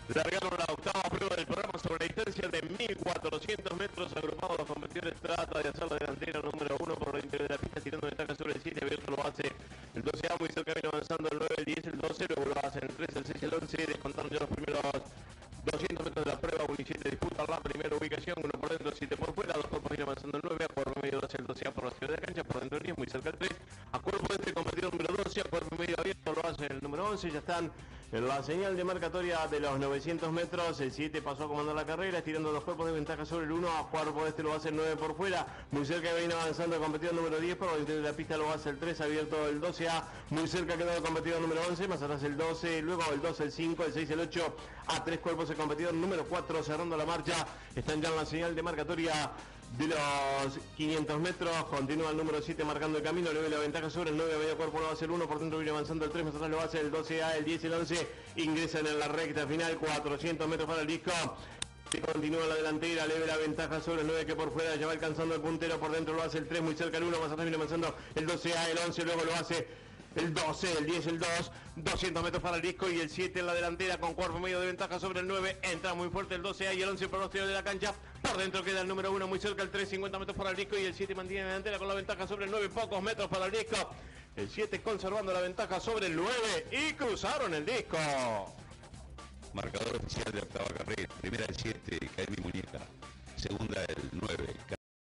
Largaron la octava prueba del programa sobre la distancia de 1400 metros. Agrupados los competidores trata de hacer la delantera número 1 por el interior de la pista, tirando ventaja sobre el 7. Abierto lo hace el 12A, muy cerca, viene avanzando el 9, el 10, el 12. Luego lo hacen el 13, el 6 y el 11. Descontaron ya los primeros 200 metros de la prueba. 1 y 7 disputan la primera ubicación. 1 por dentro, 7 por fuera. Dos cuerpos viene avanzando el 9. A cuerpo medio 12, el 12A por la ciudad de la cancha. Por dentro el 10, muy cerca el 3. A cuerpo de este competidor número 12. A cuerpo medio abierto lo hace el número 11. Ya están en la señal de marcatoria de los 900 metros. El 7 pasó a comandar la carrera, estirando los cuerpos de ventaja sobre el 1. A cuerpo de este lo hace el 9 por fuera. Muy cerca viene avanzando el competidor número 10. Por dentro de la pista lo hace el 3. Abierto el 12A. Muy cerca quedó el competidor número 11. Más atrás el 12. Luego el 12, el 5, el 6, el 8. A 3 cuerpos el competidor número 4. Cerrando la marcha. Están ya en la señal de marcatoria de los 500 metros. Continúa el número 7 marcando el camino. Le ve la ventaja sobre el 9. A medio cuerpo lo hace el 1. Por dentro viene avanzando el 3. Más atrás lo hace el 12A, el 10 y el 11. Ingresan en la recta final. 400 metros para el disco. Continúa la delantera, le ve la ventaja sobre el 9 que por fuera ya va alcanzando el puntero. Por dentro lo hace el 3, muy cerca el 1. Más atrás viene avanzando el 12A, el 11. Luego lo hace el 12, el 10, el 2, 200 metros para el disco y el 7 en la delantera con cuerpo medio de ventaja sobre el 9. Entra muy fuerte el 12A y el 11 por los tiros de la cancha. Por dentro queda el número 1 muy cerca, el 3, 50 metros para el disco y el 7 mantiene la delantera con la ventaja sobre el 9, pocos metros para el disco. El 7 conservando la ventaja sobre el 9 y cruzaron el disco. Marcador oficial de octava carrera. Primera el 7, Caemi Muñeca. Segunda el 9.